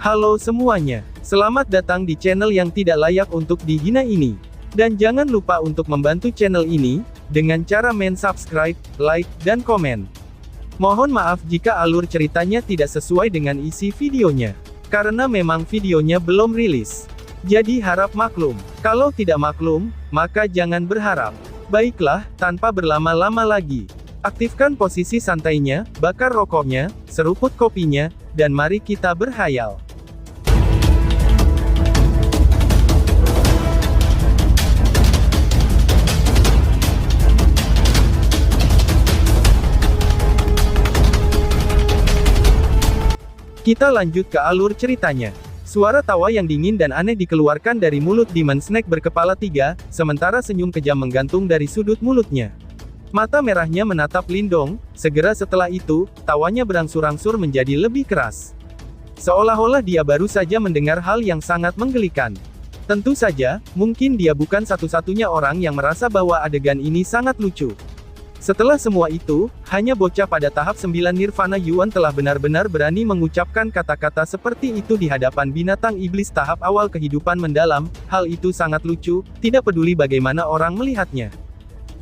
Halo semuanya, selamat datang di channel yang tidak layak untuk dihina ini. Dan jangan lupa untuk membantu channel ini, dengan cara subscribe, like, dan komen. Mohon maaf jika alur ceritanya tidak sesuai dengan isi videonya. Karena memang videonya belum rilis. Jadi harap maklum. Kalau tidak maklum, maka jangan berharap. Baiklah, tanpa berlama-lama lagi. Aktifkan posisi santainya, bakar rokoknya, seruput kopinya, dan mari kita berhayal. Kita lanjut ke alur ceritanya. Suara tawa yang dingin dan aneh dikeluarkan dari mulut Demon Snake berkepala 3, sementara senyum kejam menggantung dari sudut mulutnya. Mata merahnya menatap Lindong, segera setelah itu, tawanya berangsur-angsur menjadi lebih keras. Seolah-olah dia baru saja mendengar hal yang sangat menggelikan. Tentu saja, mungkin dia bukan satu-satunya orang yang merasa bahwa adegan ini sangat lucu. Setelah semua itu, hanya bocah pada tahap 9 Nirvana Yuan telah benar-benar berani mengucapkan kata-kata seperti itu di hadapan binatang iblis tahap awal kehidupan mendalam. Hal itu sangat lucu, tidak peduli bagaimana orang melihatnya.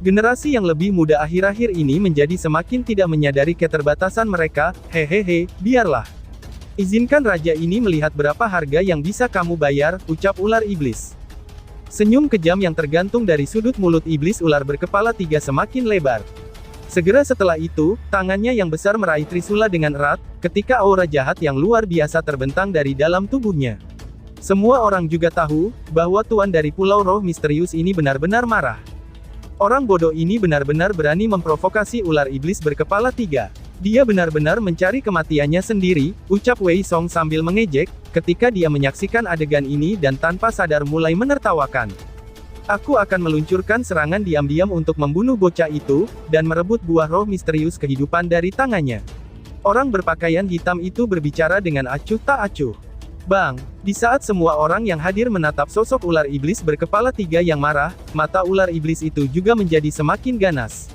Generasi yang lebih muda akhir-akhir ini menjadi semakin tidak menyadari keterbatasan mereka. Hehehe, biarlah. Izinkan raja ini melihat berapa harga yang bisa kamu bayar, ucap ular iblis. Senyum kejam yang tergantung dari sudut mulut iblis ular berkepala 3 semakin lebar. Segera setelah itu, tangannya yang besar meraih Trisula dengan erat, ketika aura jahat yang luar biasa terbentang dari dalam tubuhnya. Semua orang juga tahu, bahwa tuan dari Pulau Roh Misterius ini benar-benar marah. Orang bodoh ini benar-benar berani memprovokasi ular iblis berkepala 3. Dia benar-benar mencari kematiannya sendiri, ucap Wei Song sambil mengejek, ketika dia menyaksikan adegan ini dan tanpa sadar mulai menertawakan. Aku akan meluncurkan serangan diam-diam untuk membunuh bocah itu, dan merebut buah roh misterius kehidupan dari tangannya. Orang berpakaian hitam itu berbicara dengan acuh tak acuh. Bang, di saat semua orang yang hadir menatap sosok ular iblis berkepala 3 yang marah, mata ular iblis itu juga menjadi semakin ganas.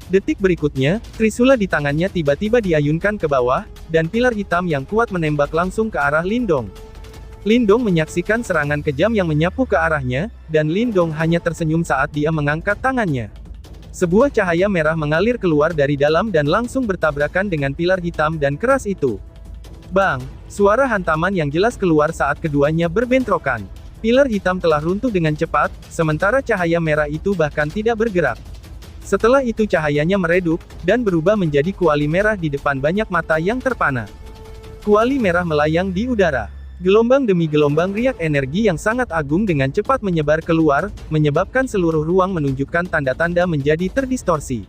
Detik berikutnya, Trisula di tangannya tiba-tiba diayunkan ke bawah, dan pilar hitam yang kuat menembak langsung ke arah Lindong. Lindong menyaksikan serangan kejam yang menyapu ke arahnya, dan Lindong hanya tersenyum saat dia mengangkat tangannya. Sebuah cahaya merah mengalir keluar dari dalam dan langsung bertabrakan dengan pilar hitam dan keras itu. Bang! Suara hantaman yang jelas keluar saat keduanya berbentrokan. Pilar hitam telah runtuh dengan cepat, sementara cahaya merah itu bahkan tidak bergerak. Setelah itu cahayanya meredup, dan berubah menjadi kuali merah di depan banyak mata yang terpana. Kuali merah melayang di udara. Gelombang demi gelombang riak energi yang sangat agung dengan cepat menyebar keluar, menyebabkan seluruh ruang menunjukkan tanda-tanda menjadi terdistorsi.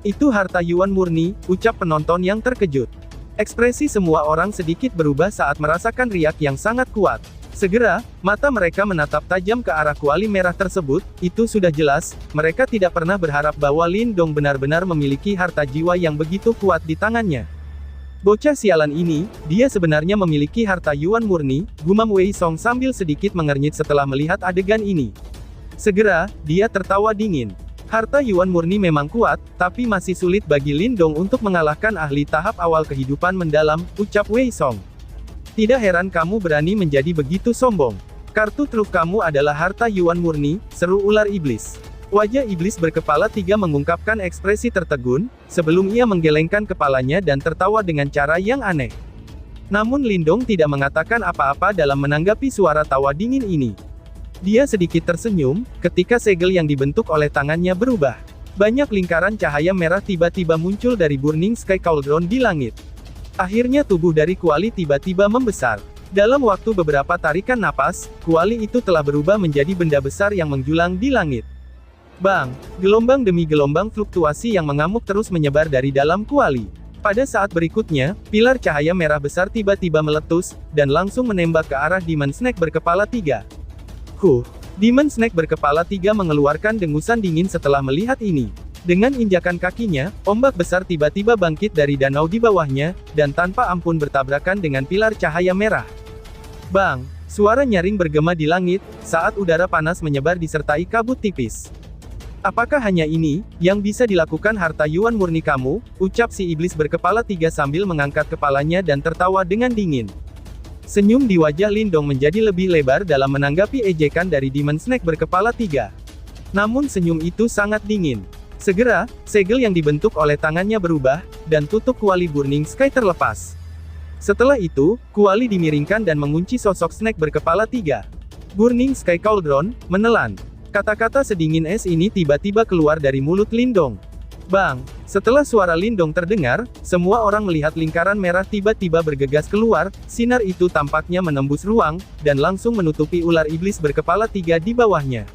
Itu harta Yuan murni, ucap penonton yang terkejut. Ekspresi semua orang sedikit berubah saat merasakan riak yang sangat kuat. Segera, mata mereka menatap tajam ke arah kuali merah tersebut. Itu sudah jelas, mereka tidak pernah berharap bahwa Lindong benar-benar memiliki harta jiwa yang begitu kuat di tangannya. Bocah sialan ini, dia sebenarnya memiliki harta Yuan murni, gumam Wei Song sambil sedikit mengernyit setelah melihat adegan ini. Segera, dia tertawa dingin. Harta Yuan murni memang kuat, tapi masih sulit bagi Lindong untuk mengalahkan ahli tahap awal kehidupan mendalam, ucap Wei Song. Tidak heran kamu berani menjadi begitu sombong. Kartu truf kamu adalah harta Yuan murni, seru ular iblis. Wajah iblis berkepala 3 mengungkapkan ekspresi tertegun, sebelum ia menggelengkan kepalanya dan tertawa dengan cara yang aneh. Namun Lindong tidak mengatakan apa-apa dalam menanggapi suara tawa dingin ini. Dia sedikit tersenyum, ketika segel yang dibentuk oleh tangannya berubah. Banyak lingkaran cahaya merah tiba-tiba muncul dari Burning Sky Cauldron di langit. Akhirnya tubuh dari kuali tiba-tiba membesar. Dalam waktu beberapa tarikan napas, kuali itu telah berubah menjadi benda besar yang menjulang di langit. Bang! Gelombang demi gelombang fluktuasi yang mengamuk terus menyebar dari dalam kuali. Pada saat berikutnya, pilar cahaya merah besar tiba-tiba meletus, dan langsung menembak ke arah Demon Snake berkepala 3. Demon Snake berkepala 3 mengeluarkan dengusan dingin setelah melihat ini. Dengan injakan kakinya, ombak besar tiba-tiba bangkit dari danau di bawahnya, dan tanpa ampun bertabrakan dengan pilar cahaya merah. Bang! Suara nyaring bergema di langit, saat udara panas menyebar disertai kabut tipis. Apakah hanya ini, yang bisa dilakukan harta Yuan murni kamu, ucap si iblis berkepala 3 sambil mengangkat kepalanya dan tertawa dengan dingin. Senyum di wajah Lindong menjadi lebih lebar dalam menanggapi ejekan dari Demon Snake berkepala 3. Namun senyum itu sangat dingin. Segera, segel yang dibentuk oleh tangannya berubah, dan tutup kuali Burning Sky terlepas. Setelah itu, kuali dimiringkan dan mengunci sosok Snake berkepala 3. Burning Sky Cauldron, menelan. Kata-kata sedingin es ini tiba-tiba keluar dari mulut Lindong. Bang! Setelah suara Lindong terdengar, semua orang melihat lingkaran merah tiba-tiba bergegas keluar, sinar itu tampaknya menembus ruang, dan langsung menutupi ular iblis berkepala 3 di bawahnya.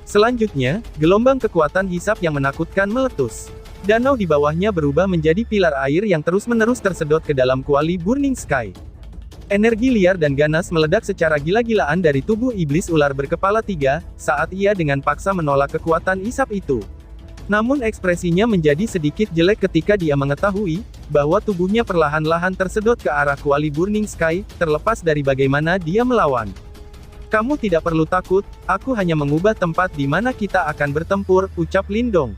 Selanjutnya, gelombang kekuatan hisap yang menakutkan meletus. Danau di bawahnya berubah menjadi pilar air yang terus-menerus tersedot ke dalam kuali Burning Sky. Energi liar dan ganas meledak secara gila-gilaan dari tubuh iblis ular berkepala 3, saat ia dengan paksa menolak kekuatan hisap itu. Namun ekspresinya menjadi sedikit jelek ketika dia mengetahui, bahwa tubuhnya perlahan-lahan tersedot ke arah kuali Burning Sky, terlepas dari bagaimana dia melawan. Kamu tidak perlu takut, aku hanya mengubah tempat di mana kita akan bertempur, ucap Lindong.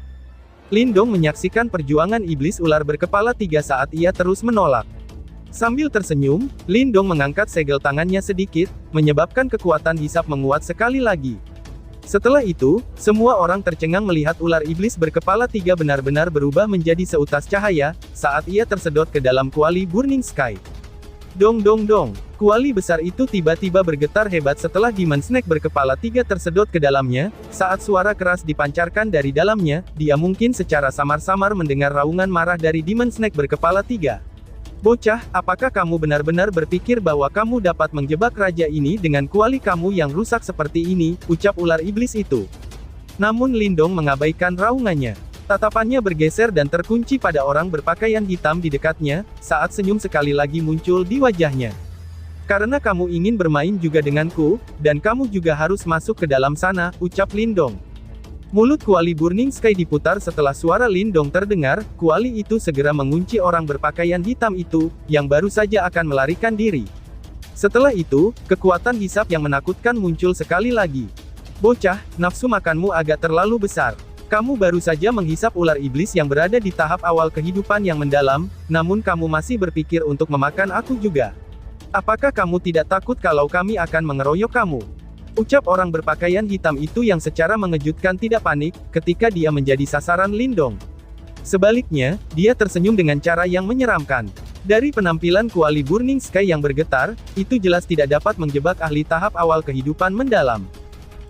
Lindong menyaksikan perjuangan iblis ular berkepala 3 saat ia terus menolak. Sambil tersenyum, Lindong mengangkat segel tangannya sedikit, menyebabkan kekuatan hisap menguat sekali lagi. Setelah itu, semua orang tercengang melihat ular iblis berkepala 3 benar-benar berubah menjadi seutas cahaya, saat ia tersedot ke dalam kuali Burning Sky. Dong dong dong, kuali besar itu tiba-tiba bergetar hebat setelah Demon Snake berkepala 3 tersedot ke dalamnya, saat suara keras dipancarkan dari dalamnya, dia mungkin secara samar-samar mendengar raungan marah dari Demon Snake berkepala 3. Bocah, apakah kamu benar-benar berpikir bahwa kamu dapat menjebak raja ini dengan kuali kamu yang rusak seperti ini, ucap ular iblis itu. Namun Lindong mengabaikan raungannya. Tatapannya bergeser dan terkunci pada orang berpakaian hitam di dekatnya, saat senyum sekali lagi muncul di wajahnya. Karena kamu ingin bermain juga denganku, dan kamu juga harus masuk ke dalam sana, ucap Lindong. Mulut kuali Burning Sky diputar setelah suara Lindong terdengar, kuali itu segera mengunci orang berpakaian hitam itu, yang baru saja akan melarikan diri. Setelah itu, kekuatan hisap yang menakutkan muncul sekali lagi. Bocah, nafsu makanmu agak terlalu besar. Kamu baru saja menghisap ular iblis yang berada di tahap awal kehidupan yang mendalam, namun kamu masih berpikir untuk memakan aku juga. Apakah kamu tidak takut kalau kami akan mengeroyok kamu? Ucap orang berpakaian hitam itu yang secara mengejutkan tidak panik, ketika dia menjadi sasaran Lindong. Sebaliknya, dia tersenyum dengan cara yang menyeramkan. Dari penampilan kuali Burning Sky yang bergetar, itu jelas tidak dapat menjebak ahli tahap awal kehidupan mendalam.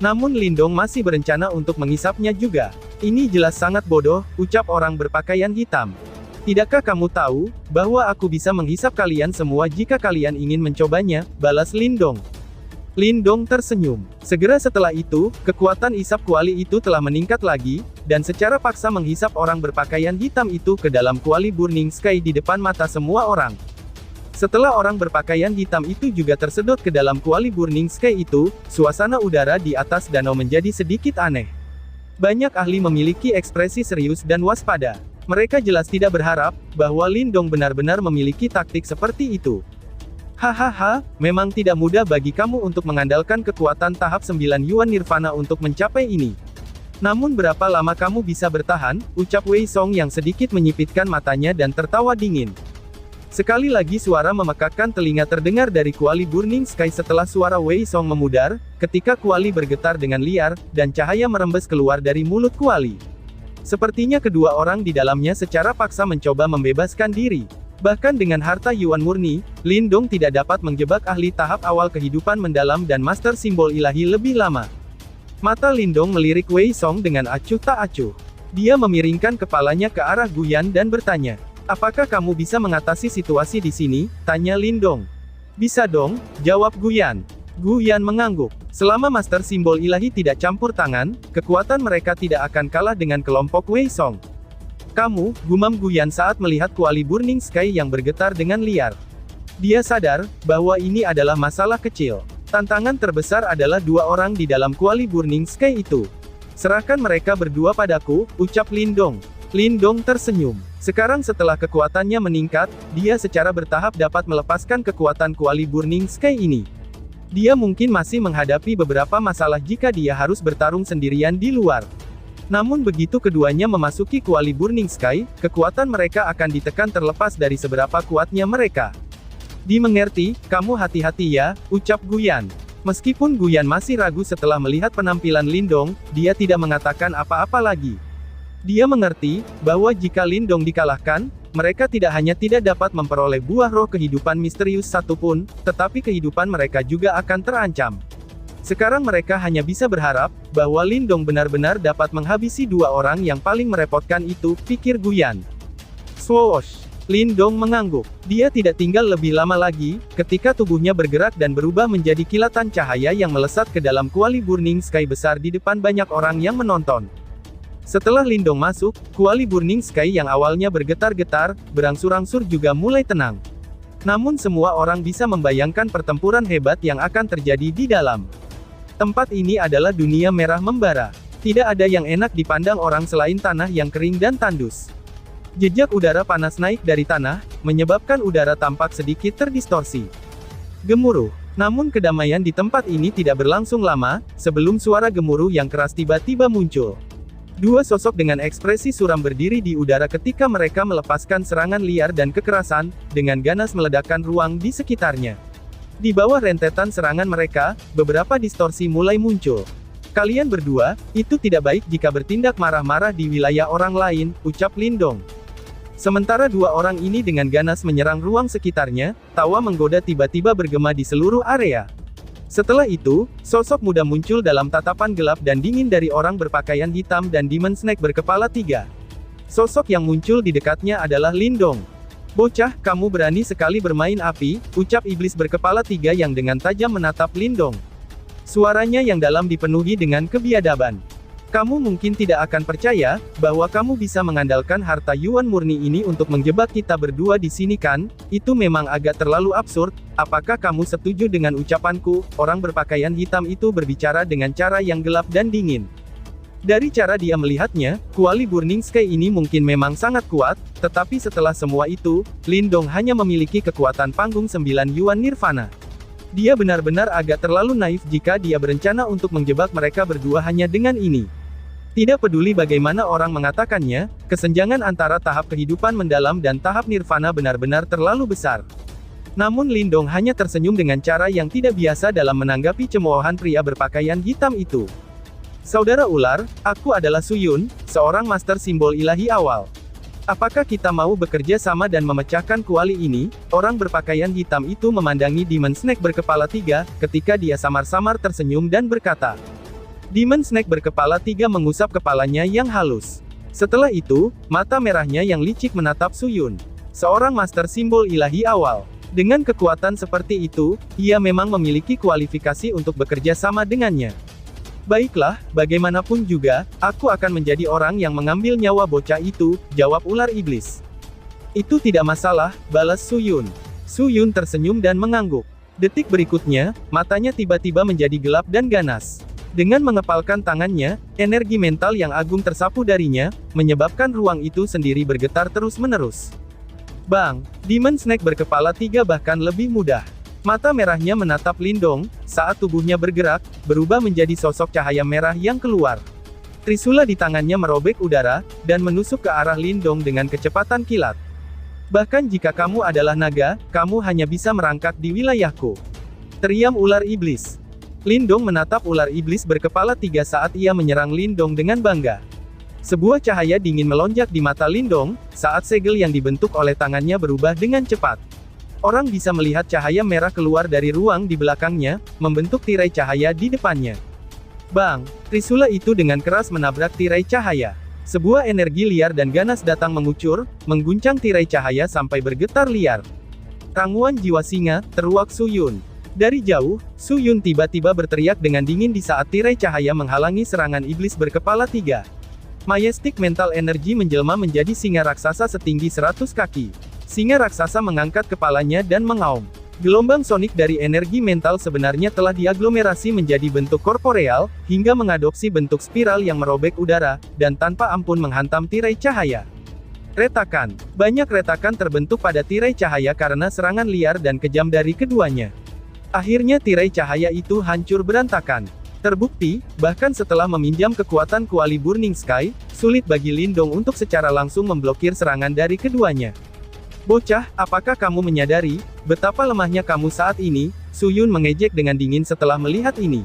Namun Lindong masih berencana untuk menghisapnya juga. Ini jelas sangat bodoh, ucap orang berpakaian hitam. Tidakkah kamu tahu, bahwa aku bisa menghisap kalian semua jika kalian ingin mencobanya, balas Lindong. Lindong tersenyum. Segera setelah itu, kekuatan hisap kuali itu telah meningkat lagi, dan secara paksa menghisap orang berpakaian hitam itu ke dalam kuali Burning Sky di depan mata semua orang. Setelah orang berpakaian hitam itu juga tersedot ke dalam kuali Burning Sky itu, suasana udara di atas danau menjadi sedikit aneh. Banyak ahli memiliki ekspresi serius dan waspada. Mereka jelas tidak berharap, bahwa Lindong benar-benar memiliki taktik seperti itu. Hahaha, memang tidak mudah bagi kamu untuk mengandalkan kekuatan tahap 9 Yuan Nirvana untuk mencapai ini. Namun berapa lama kamu bisa bertahan, ucap Wei Song yang sedikit menyipitkan matanya dan tertawa dingin. Sekali lagi suara memekakkan telinga terdengar dari kuali Burning Sky setelah suara Wei Song memudar, ketika kuali bergetar dengan liar, dan cahaya merembes keluar dari mulut kuali. Sepertinya kedua orang di dalamnya secara paksa mencoba membebaskan diri. Bahkan dengan harta Yuan murni, Lindong tidak dapat menjebak ahli tahap awal kehidupan mendalam dan master simbol ilahi lebih lama. Mata Lindong melirik Wei Song dengan acuh tak acuh. Dia memiringkan kepalanya ke arah Guyan dan bertanya, apakah kamu bisa mengatasi situasi di sini? Tanya Lindong. Bisa dong, jawab Guyan. Guyan mengangguk. Selama master simbol ilahi tidak campur tangan, kekuatan mereka tidak akan kalah dengan kelompok Wei Song. Kamu, gumam Guyan saat melihat kuali Burning Sky yang bergetar dengan liar. Dia sadar, bahwa ini adalah masalah kecil. Tantangan terbesar adalah dua orang di dalam kuali Burning Sky itu. Serahkan mereka berdua padaku, ucap Lindong. Lindong tersenyum. Sekarang setelah kekuatannya meningkat, dia secara bertahap dapat melepaskan kekuatan kuali Burning Sky ini. Dia mungkin masih menghadapi beberapa masalah jika dia harus bertarung sendirian di luar. Namun begitu keduanya memasuki kuali Burning Sky, kekuatan mereka akan ditekan terlepas dari seberapa kuatnya mereka. Dimengerti, kamu hati-hati ya, ucap Guyan. Meskipun Guyan masih ragu setelah melihat penampilan Lindong, dia tidak mengatakan apa-apa lagi. Dia mengerti, bahwa jika Lindong dikalahkan, mereka tidak hanya tidak dapat memperoleh buah roh kehidupan misterius satupun, tetapi kehidupan mereka juga akan terancam. Sekarang mereka hanya bisa berharap, bahwa Lindong benar-benar dapat menghabisi dua orang yang paling merepotkan itu, pikir Guyan. Swoosh! Lindong mengangguk. Dia tidak tinggal lebih lama lagi, ketika tubuhnya bergerak dan berubah menjadi kilatan cahaya yang melesat ke dalam kuali Burning Sky besar di depan banyak orang yang menonton. Setelah Lindong masuk, kuali Burning Sky yang awalnya bergetar-getar, berangsur-angsur juga mulai tenang. Namun semua orang bisa membayangkan pertempuran hebat yang akan terjadi di dalam. Tempat ini adalah dunia merah membara. Tidak ada yang enak dipandang orang selain tanah yang kering dan tandus. Jejak udara panas naik dari tanah, menyebabkan udara tampak sedikit terdistorsi. Gemuruh. Namun kedamaian di tempat ini tidak berlangsung lama, sebelum suara gemuruh yang keras tiba-tiba muncul. Dua sosok dengan ekspresi suram berdiri di udara ketika mereka melepaskan serangan liar dan kekerasan, dengan ganas meledakkan ruang di sekitarnya. Di bawah rentetan serangan mereka, beberapa distorsi mulai muncul. Kalian berdua, itu tidak baik jika bertindak marah-marah di wilayah orang lain, ucap Lindong. Sementara dua orang ini dengan ganas menyerang ruang sekitarnya, tawa menggoda tiba-tiba bergema di seluruh area. Setelah itu, sosok muda muncul dalam tatapan gelap dan dingin dari orang berpakaian hitam dan Demon Snake berkepala 3. Sosok yang muncul di dekatnya adalah Lindong. Bocah, kamu berani sekali bermain api, ucap iblis berkepala 3 yang dengan tajam menatap Lindong. Suaranya yang dalam dipenuhi dengan kebiadaban. Kamu mungkin tidak akan percaya, bahwa kamu bisa mengandalkan harta Yuan murni ini untuk menjebak kita berdua di sini kan? Itu memang agak terlalu absurd. Apakah kamu setuju dengan ucapanku? Orang berpakaian hitam itu berbicara dengan cara yang gelap dan dingin. Dari cara dia melihatnya, kuali Burning Sky ini mungkin memang sangat kuat, tetapi setelah semua itu, Lindong hanya memiliki kekuatan panggung 9 Yuan Nirvana. Dia benar-benar agak terlalu naif jika dia berencana untuk menjebak mereka berdua hanya dengan ini. Tidak peduli bagaimana orang mengatakannya, kesenjangan antara tahap kehidupan mendalam dan tahap nirvana benar-benar terlalu besar. Namun Lindong hanya tersenyum dengan cara yang tidak biasa dalam menanggapi cemoohan pria berpakaian hitam itu. Saudara ular, aku adalah Suyun, seorang master simbol ilahi awal. Apakah kita mau bekerja sama dan memecahkan kuali ini? Orang berpakaian hitam itu memandangi Demon Snake berkepala 3, ketika dia samar-samar tersenyum dan berkata. Demon Snake berkepala 3 mengusap kepalanya yang halus. Setelah itu, mata merahnya yang licik menatap Suyun. Seorang master simbol ilahi awal. Dengan kekuatan seperti itu, ia memang memiliki kualifikasi untuk bekerja sama dengannya. Baiklah, bagaimanapun juga, aku akan menjadi orang yang mengambil nyawa bocah itu, jawab ular iblis. Itu tidak masalah, balas Suyun. Suyun tersenyum dan mengangguk. Detik berikutnya, matanya tiba-tiba menjadi gelap dan ganas. Dengan mengepalkan tangannya, energi mental yang agung tersapu darinya, menyebabkan ruang itu sendiri bergetar terus-menerus. Bang! Demon Snake berkepala 3 bahkan lebih mudah. Mata merahnya menatap Lindong, saat tubuhnya bergerak, berubah menjadi sosok cahaya merah yang keluar. Trisula di tangannya merobek udara, dan menusuk ke arah Lindong dengan kecepatan kilat. Bahkan jika kamu adalah naga, kamu hanya bisa merangkak di wilayahku. Teriam ular iblis. Lindong menatap ular iblis berkepala 3 saat ia menyerang Lindong dengan bangga. Sebuah cahaya dingin melonjak di mata Lindong, saat segel yang dibentuk oleh tangannya berubah dengan cepat. Orang bisa melihat cahaya merah keluar dari ruang di belakangnya, membentuk tirai cahaya di depannya. Bang! Trisula itu dengan keras menabrak tirai cahaya. Sebuah energi liar dan ganas datang mengucur, mengguncang tirai cahaya sampai bergetar liar. Rangkuan jiwa singa, teruak Suyun. Dari jauh, Suyun tiba-tiba berteriak dengan dingin di saat tirai cahaya menghalangi serangan iblis berkepala 3. Majestic mental energy menjelma menjadi singa raksasa setinggi 100 kaki. Singa raksasa mengangkat kepalanya dan mengaum. Gelombang sonik dari energi mental sebenarnya telah diaglomerasi menjadi bentuk korporeal, hingga mengadopsi bentuk spiral yang merobek udara, dan tanpa ampun menghantam tirai cahaya. Retakan. Banyak retakan terbentuk pada tirai cahaya karena serangan liar dan kejam dari keduanya. Akhirnya tirai cahaya itu hancur berantakan. Terbukti, bahkan setelah meminjam kekuatan kuali Burning Sky, sulit bagi Lindong untuk secara langsung memblokir serangan dari keduanya. Bocah, apakah kamu menyadari, betapa lemahnya kamu saat ini? Suyun mengejek dengan dingin setelah melihat ini.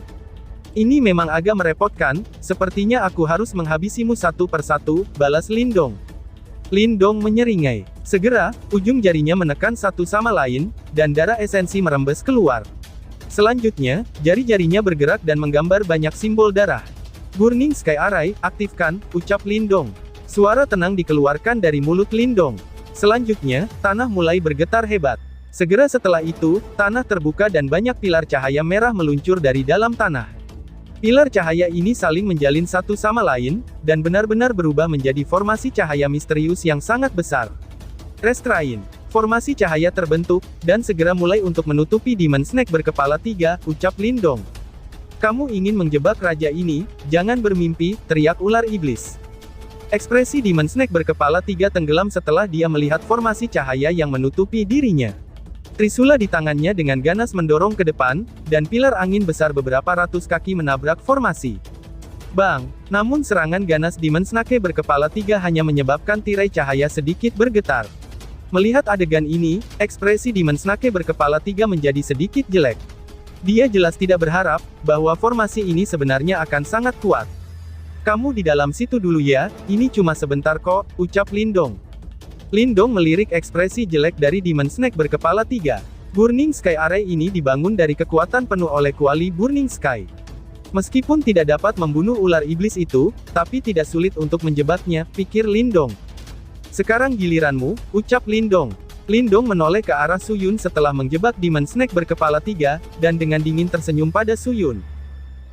Ini memang agak merepotkan, sepertinya aku harus menghabisimu satu persatu, balas Lindong. Lindong menyeringai. Segera, ujung jarinya menekan satu sama lain, dan darah esensi merembes keluar. Selanjutnya, jari-jarinya bergerak dan menggambar banyak simbol darah. Burning Sky Array, aktifkan, ucap Lindong. Suara tenang dikeluarkan dari mulut Lindong. Selanjutnya, tanah mulai bergetar hebat. Segera setelah itu, tanah terbuka dan banyak pilar cahaya merah meluncur dari dalam tanah. Pilar cahaya ini saling menjalin satu sama lain, dan benar-benar berubah menjadi formasi cahaya misterius yang sangat besar. Restrain. Formasi cahaya terbentuk, dan segera mulai untuk menutupi Demon Snake berkepala 3, ucap Lindong. Kamu ingin menjebak raja ini, jangan bermimpi, teriak ular iblis. Ekspresi Demon Snake berkepala 3 tenggelam setelah dia melihat formasi cahaya yang menutupi dirinya. Trisula di tangannya dengan ganas mendorong ke depan, dan pilar angin besar beberapa ratus kaki menabrak formasi. Bang! Namun serangan ganas Demon Snake berkepala 3 hanya menyebabkan tirai cahaya sedikit bergetar. Melihat adegan ini, ekspresi Demon Snake berkepala 3 menjadi sedikit jelek. Dia jelas tidak berharap, bahwa formasi ini sebenarnya akan sangat kuat. Kamu di dalam situ dulu ya, ini cuma sebentar kok, ucap Lindong. Lindong melirik ekspresi jelek dari Demon Snake berkepala 3. Burning Sky Array ini dibangun dari kekuatan penuh oleh kuali Burning Sky. Meskipun tidak dapat membunuh ular iblis itu, tapi tidak sulit untuk menjebaknya, pikir Lindong. Sekarang giliranmu, ucap Lindong. Lindong menoleh ke arah Suyun setelah menjebak Demon Snake berkepala 3, dan dengan dingin tersenyum pada Suyun.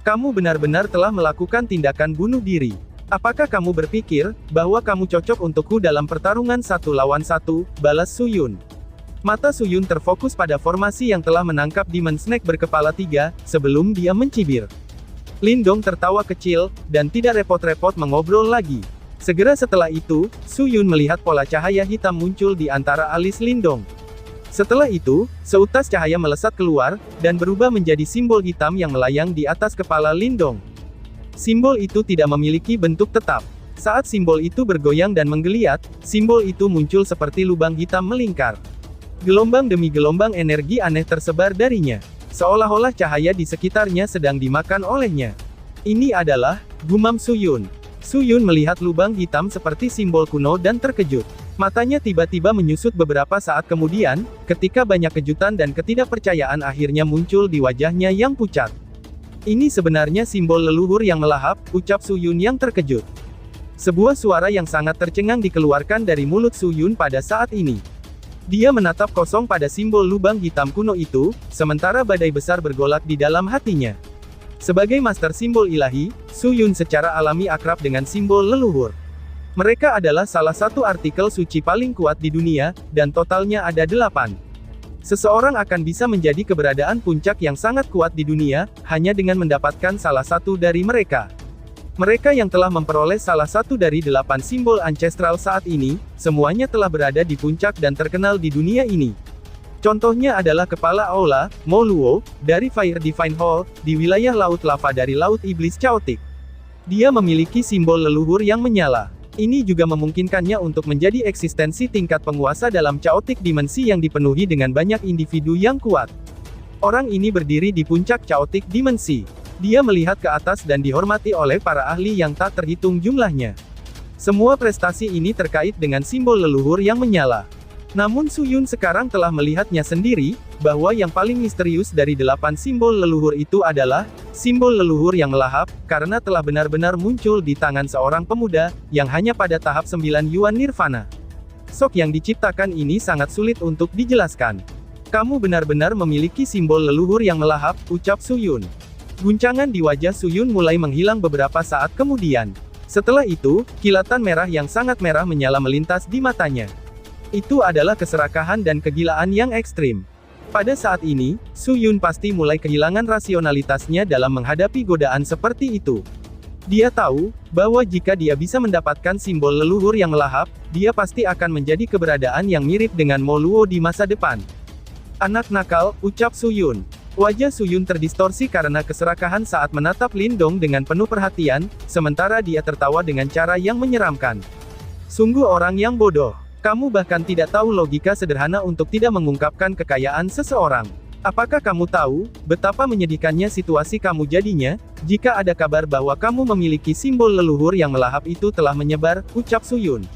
Kamu benar-benar telah melakukan tindakan bunuh diri. Apakah kamu berpikir, bahwa kamu cocok untukku dalam pertarungan 1 lawan 1, balas Suyun. Mata Suyun terfokus pada formasi yang telah menangkap Demon Snake berkepala 3, sebelum dia mencibir. Lindong tertawa kecil, dan tidak repot-repot mengobrol lagi. Segera setelah itu, Suyun melihat pola cahaya hitam muncul di antara alis Lindong. Setelah itu, seutas cahaya melesat keluar, dan berubah menjadi simbol hitam yang melayang di atas kepala Lindong. Simbol itu tidak memiliki bentuk tetap. Saat simbol itu bergoyang dan menggeliat, simbol itu muncul seperti lubang hitam melingkar. Gelombang demi gelombang energi aneh tersebar darinya. Seolah-olah cahaya di sekitarnya sedang dimakan olehnya. Ini adalah, gumam Suyun. Suyun melihat lubang hitam seperti simbol kuno dan terkejut. Matanya tiba-tiba menyusut beberapa saat kemudian, ketika banyak kejutan dan ketidakpercayaan akhirnya muncul di wajahnya yang pucat. Ini sebenarnya simbol leluhur yang melahap, ucap Suyun yang terkejut. Sebuah suara yang sangat tercengang dikeluarkan dari mulut Suyun pada saat ini. Dia menatap kosong pada simbol lubang hitam kuno itu, sementara badai besar bergolak di dalam hatinya. Sebagai master simbol ilahi, Suyun secara alami akrab dengan simbol leluhur. Mereka adalah salah satu artikel suci paling kuat di dunia, dan totalnya ada 8. Seseorang akan bisa menjadi keberadaan puncak yang sangat kuat di dunia, hanya dengan mendapatkan salah satu dari mereka. Mereka yang telah memperoleh salah satu dari 8 simbol ancestral saat ini, semuanya telah berada di puncak dan terkenal di dunia ini. Contohnya adalah Kepala Aula, Moluo, dari Fire Divine Hall, di wilayah Laut Lava dari Laut Iblis Chaotic. Dia memiliki simbol leluhur yang menyala. Ini juga memungkinkannya untuk menjadi eksistensi tingkat penguasa dalam Chaotic Dimensi yang dipenuhi dengan banyak individu yang kuat. Orang ini berdiri di puncak Chaotic Dimensi. Dia melihat ke atas dan dihormati oleh para ahli yang tak terhitung jumlahnya. Semua prestasi ini terkait dengan simbol leluhur yang menyala. Namun Suyun sekarang telah melihatnya sendiri, bahwa yang paling misterius dari 8 simbol leluhur itu adalah, simbol leluhur yang melahap, karena telah benar-benar muncul di tangan seorang pemuda, yang hanya pada tahap 9 Yuan Nirvana. Sok yang diciptakan ini sangat sulit untuk dijelaskan. Kamu benar-benar memiliki simbol leluhur yang melahap, ucap Suyun. Guncangan di wajah Suyun mulai menghilang beberapa saat kemudian. Setelah itu, kilatan merah yang sangat merah menyala melintas di matanya. Itu adalah keserakahan dan kegilaan yang ekstrim. Pada saat ini, Suyun pasti mulai kehilangan rasionalitasnya dalam menghadapi godaan seperti itu. Dia tahu, bahwa jika dia bisa mendapatkan simbol leluhur yang melahap, dia pasti akan menjadi keberadaan yang mirip dengan Moluo di masa depan. Anak nakal, ucap Suyun. Wajah Suyun terdistorsi karena keserakahan saat menatap Lindong dengan penuh perhatian, sementara dia tertawa dengan cara yang menyeramkan. Sungguh orang yang bodoh. Kamu bahkan tidak tahu logika sederhana untuk tidak mengungkapkan kekayaan seseorang. Apakah kamu tahu, betapa menyedihkannya situasi kamu jadinya, jika ada kabar bahwa kamu memiliki simbol leluhur yang melahap itu telah menyebar, ucap Su Yun.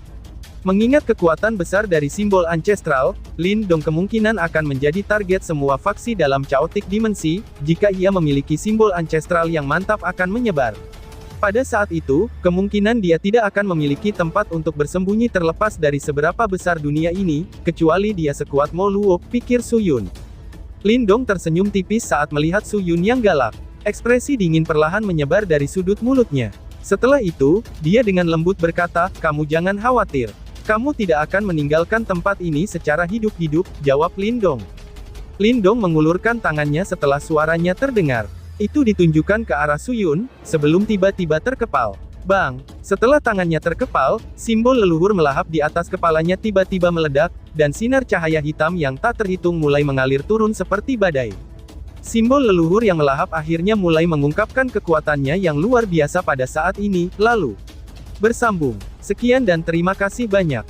Mengingat kekuatan besar dari simbol ancestral, Lin Dong kemungkinan akan menjadi target semua faksi dalam Chaotic Dimensi, jika ia memiliki simbol ancestral yang mantap akan menyebar. Pada saat itu, kemungkinan dia tidak akan memiliki tempat untuk bersembunyi terlepas dari seberapa besar dunia ini, kecuali dia sekuat Mo Luo, pikir Su Yun. Lin Dong tersenyum tipis saat melihat Su Yun yang galak. Ekspresi dingin perlahan menyebar dari sudut mulutnya. Setelah itu, dia dengan lembut berkata, "Kamu jangan khawatir. Kamu tidak akan meninggalkan tempat ini secara hidup-hidup," jawab Lin Dong. Lin Dong mengulurkan tangannya setelah suaranya terdengar. Itu ditunjukkan ke arah Su Yun, sebelum tiba-tiba terkepal. Bang! Setelah tangannya terkepal, simbol leluhur melahap di atas kepalanya tiba-tiba meledak, dan sinar cahaya hitam yang tak terhitung mulai mengalir turun seperti badai. Simbol leluhur yang melahap akhirnya mulai mengungkapkan kekuatannya yang luar biasa pada saat ini, lalu bersambung. Sekian dan terima kasih banyak.